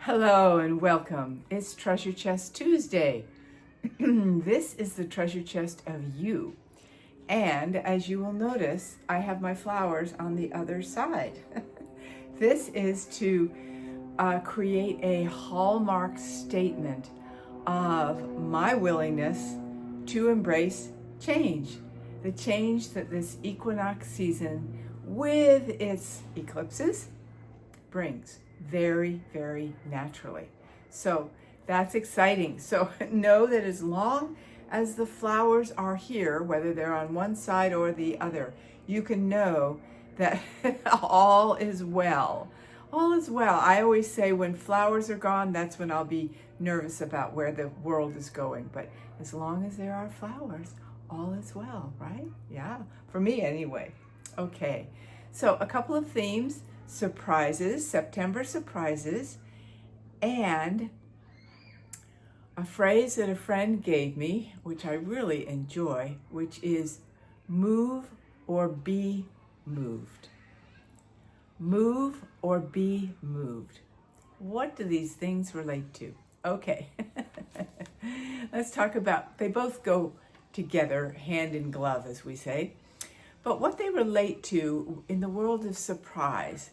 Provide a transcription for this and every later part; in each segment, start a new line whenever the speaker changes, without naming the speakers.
Hello and welcome. It's Treasure Chest Tuesday. This is the treasure chest of you. And as you will notice, I have my flowers on the other side. This is to create a hallmark statement of my willingness to embrace change. The change that this equinox season with its eclipses brings very, very naturally. So that's exciting. So know that as long as the flowers are here, whether they're on one side or the other, you can know that all is well. All is well. I always say when flowers are gone, that's when I'll be nervous about where the world is going. But as long as there are flowers, all is well, right? Yeah, for me anyway. Okay, so a couple of themes. Surprises, September surprises, and a phrase that a friend gave me, which I really enjoy, which is move or be moved. Move or be moved. What do these things relate to? Okay, let's talk about, they both go together, hand in glove, as we say. But what they relate to in the world of surprises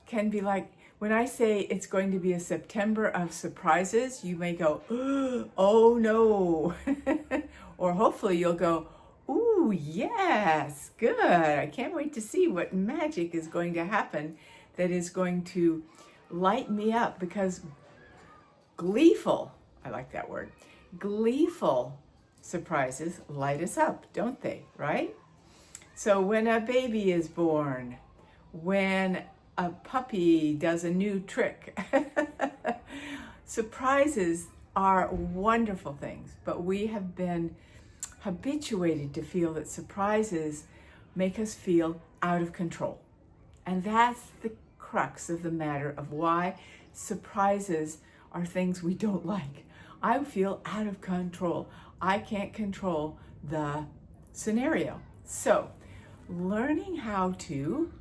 can be like, when I say it's going to be a September of surprises, you may go, oh no. Or hopefully you'll go, ooh, yes, good. I can't wait to see what magic is going to happen that is going to light me up, because gleeful, I like that word, gleeful surprises light us up, don't they, right? So when a baby is born, when a puppy does a new trick, surprises are wonderful things, but we have been habituated to feel that surprises make us feel out of control. And that's the crux of the matter of why surprises are things we don't like. I feel out of control. I can't control the scenario. So, learning how to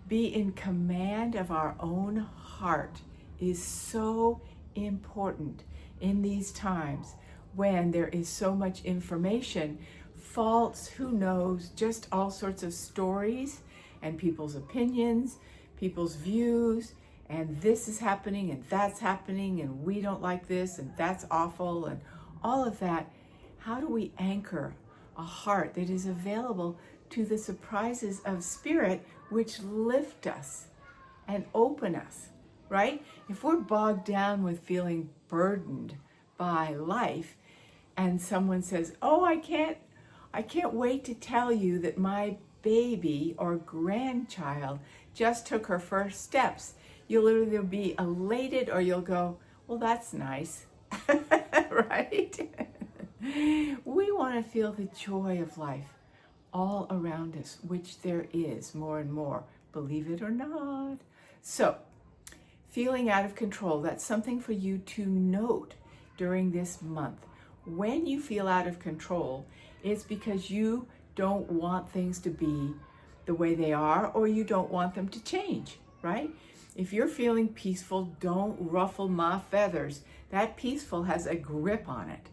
be in command of our own heart is so important in these times when there is so much information, false, who knows, just all sorts of stories and people's opinions, people's views, and this is happening and that's happening and we don't like this and that's awful and all of that. How do we anchor a heart that is available to the surprises of spirit, which lift us and open us, right? If we're bogged down with feeling burdened by life and someone says, oh, I can't wait to tell you that my baby or grandchild just took her first steps, you'll either be elated or you'll go, well, that's nice, right? We want to feel the joy of life all around us, which there is more and more, believe it or not. So, feeling out of control, that's something for you to note during this month. When you feel out of control, it's because you don't want things to be the way they are, or you don't want them to change, right? If you're feeling peaceful, don't ruffle my feathers. That peaceful has a grip on it.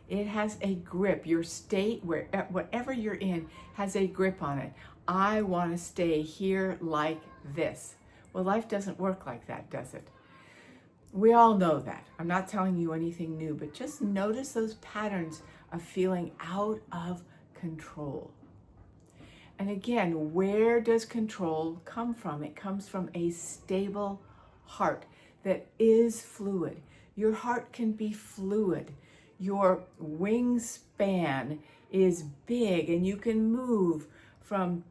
It has a grip. Your state, whatever you're in, has a grip on it. I want to stay here like this. Well, life doesn't work like that, does it? We all know that. I'm not telling you anything new, but just notice those patterns of feeling out of control. And again, where does control come from? It comes from a stable heart that is fluid. Your heart can be fluid. Your wingspan is big and you can move from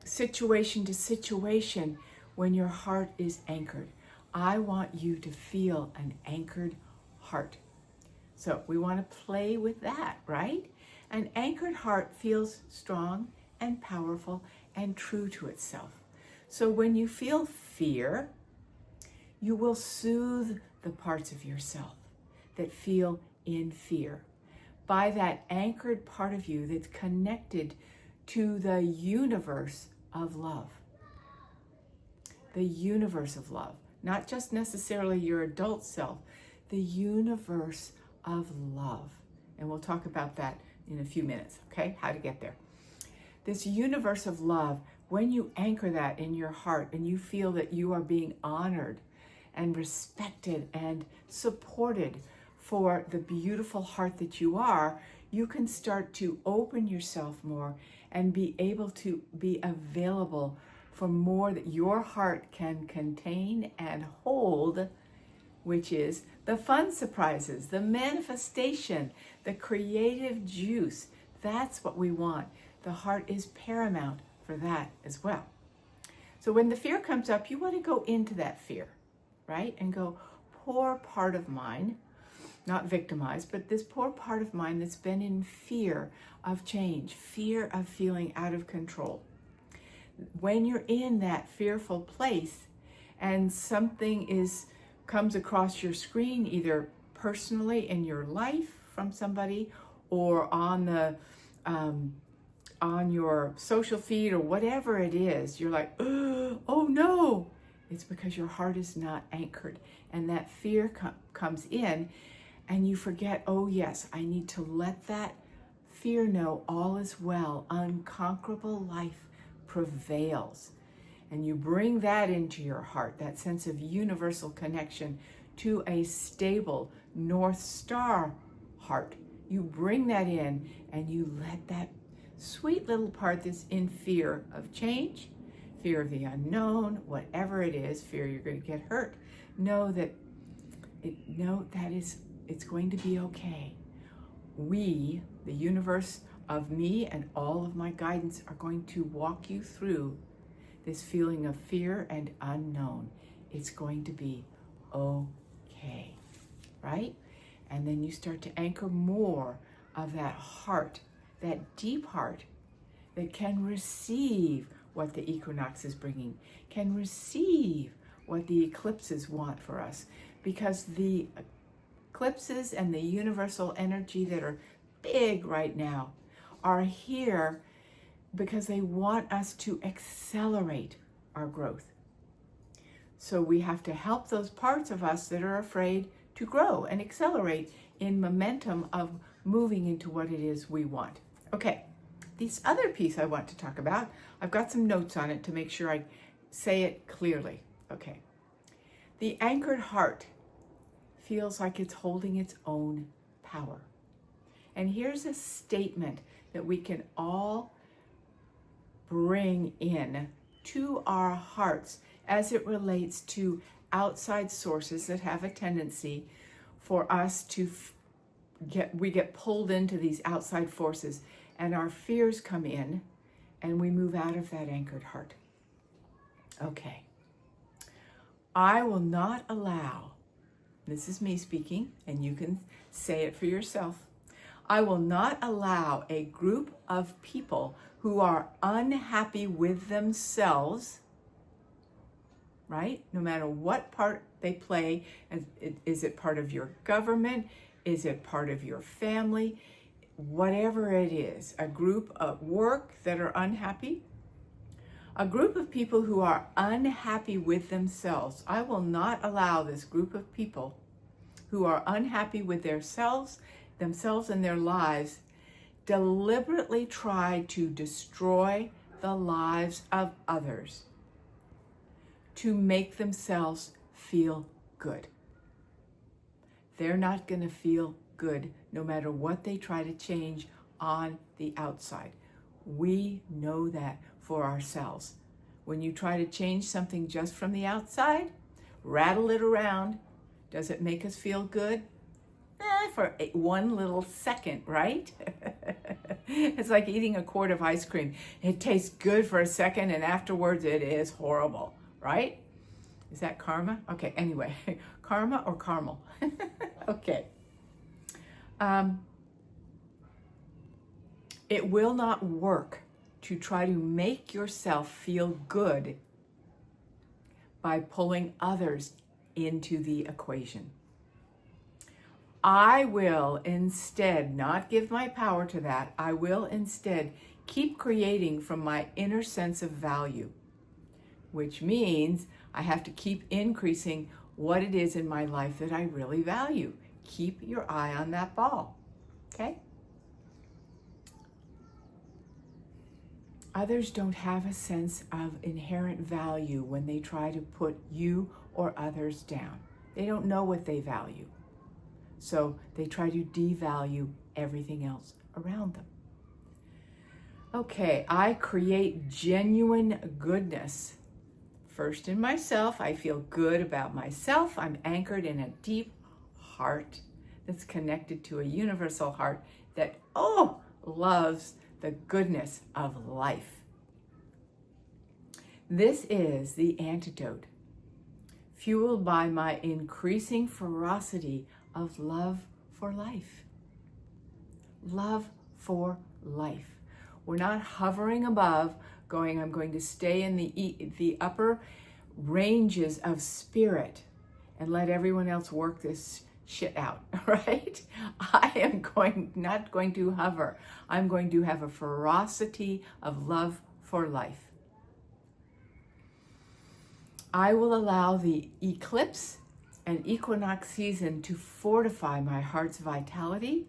situation to situation when your heart is anchored. I want you to feel an anchored heart. So we want to play with that, right? An anchored heart feels strong and powerful and true to itself. So when you feel fear, you will soothe the parts of yourself that feel in fear by that anchored part of you that's connected to the universe of love. the universe of love, not just necessarily your adult self, the universe of love. And we'll talk about that in a few minutes, okay? How to get there. This universe of love, when you anchor that in your heart and you feel that you are being honored and respected and supported for the beautiful heart that you are, you can start to open yourself more and be able to be available for more that your heart can contain and hold, which is the fun surprises, the manifestation, the creative juice. That's what we want. The heart is paramount for that as well. So when the fear comes up, you want to go into that fear, right? And go, poor part of mine, not victimized, but this poor part of mine that's been in fear of change, fear of feeling out of control. When you're in that fearful place and something comes across your screen, either personally in your life from somebody or on your social feed or whatever it is, you're like, oh no, it's because your heart is not anchored, and that fear comes in, and you forget, oh yes, I need to let that fear know all is well. Unconquerable life prevails. And you bring that into your heart, that sense of universal connection to a stable North Star heart. You bring that in and you let that sweet little part that's in fear of change, fear of the unknown, whatever it is, fear you're going to get hurt, know that it's going to be okay. We, the universe of me and all of my guidance, are going to walk you through this feeling of fear and unknown. It's going to be okay, right? And then you start to anchor more of that heart, that deep heart that can receive what the equinox is bringing, can receive what the eclipses want for us, because the eclipses and the universal energy that are big right now are here because they want us to accelerate our growth. So we have to help those parts of us that are afraid to grow and accelerate in momentum of moving into what it is we want. Okay, this other piece I want to talk about, I've got some notes on it to make sure I say it clearly. Okay, the anchored heart feels like it's holding its own power. And here's a statement that we can all bring in to our hearts as it relates to outside sources that have a tendency for us to we get pulled into these outside forces, and our fears come in and we move out of that anchored heart. Okay. I will not allow, this is me speaking, and you can say it for yourself. I will not allow a group of people who are unhappy with themselves, right? No matter what part they play, is it part of your government? Is it part of your family? Whatever it is, a group at work that are unhappy, a group of people who are unhappy with themselves. I will not allow this group of people who are unhappy with themselves and their lives deliberately try to destroy the lives of others to make themselves feel good. They're not going to feel good no matter what they try to change on the outside. We know that for ourselves. When you try to change something just from the outside, rattle it around, does it make us feel good? For one little second, right? It's like eating a quart of ice cream. It tastes good for a second, and afterwards it is horrible, right? Is that karma? Okay, anyway, karma or caramel? Okay. It will not work to try to make yourself feel good by pulling others into the equation. I will instead not give my power to that. I will instead keep creating from my inner sense of value. which means I have to keep increasing what it is in my life that I really value. Keep your eye on that ball, okay? Others don't have a sense of inherent value when they try to put you or others down. They don't know what they value. So they try to devalue everything else around them. Okay, I create genuine goodness. First in myself, I feel good about myself. I'm anchored in a deep heart that's connected to a universal heart that, loves the goodness of life. This is the antidote, fueled by my increasing ferocity of love for life. Love for life. We're not hovering above, going, I'm going to stay in the upper ranges of spirit and let everyone else work this shit out, right? I am not going to hover. I'm going to have a ferocity of love for life. I will allow the eclipse and equinox season to fortify my heart's vitality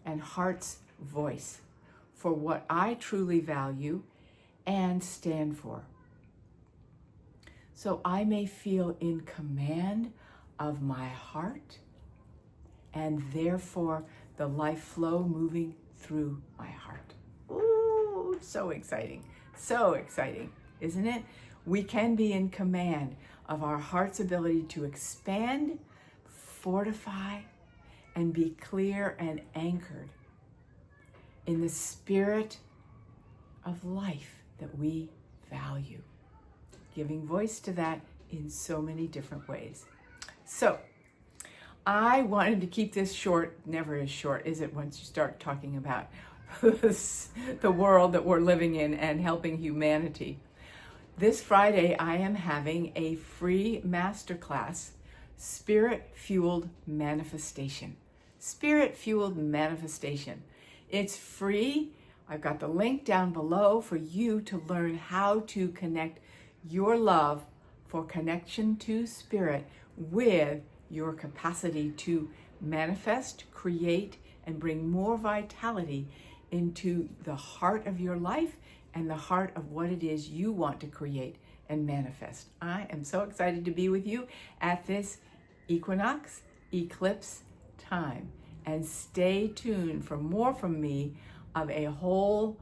and heart's voice for what I truly value and stand for. So I may feel in command of my heart and therefore the life flow moving through my heart. Ooh, so exciting, isn't it? We can be in command of our heart's ability to expand, fortify, and be clear and anchored in the spirit of life that we value, giving voice to that in so many different ways. So I wanted to keep this short. Never is short, is it, once you start talking about the world that we're living in and helping humanity. This Friday, I am having a free masterclass, Spirit-Fueled Manifestation. Spirit-Fueled Manifestation. It's free. I've got the link down below for you to learn how to connect your love for connection to spirit with your capacity to manifest, create, and bring more vitality into the heart of your life and the heart of what it is you want to create and manifest. I am so excited to be with you at this equinox, eclipse time. And stay tuned for more from me of a whole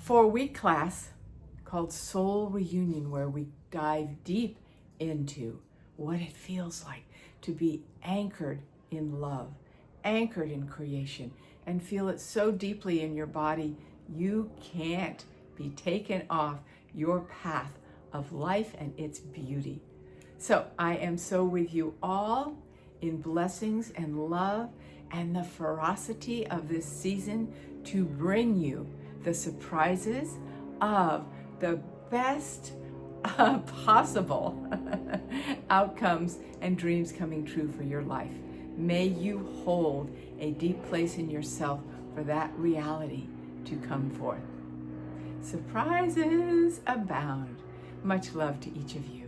4-week class called Soul Reunion, where we dive deep into what it feels like to be anchored in love, anchored in creation, and feel it so deeply in your body you can't be taken off your path of life and its beauty. So I am so with you all in blessings and love and the ferocity of this season to bring you the surprises of the best possible outcomes and dreams coming true for your life. May you hold a deep place in yourself for that reality to come forth. Surprises abound. Much love to each of you.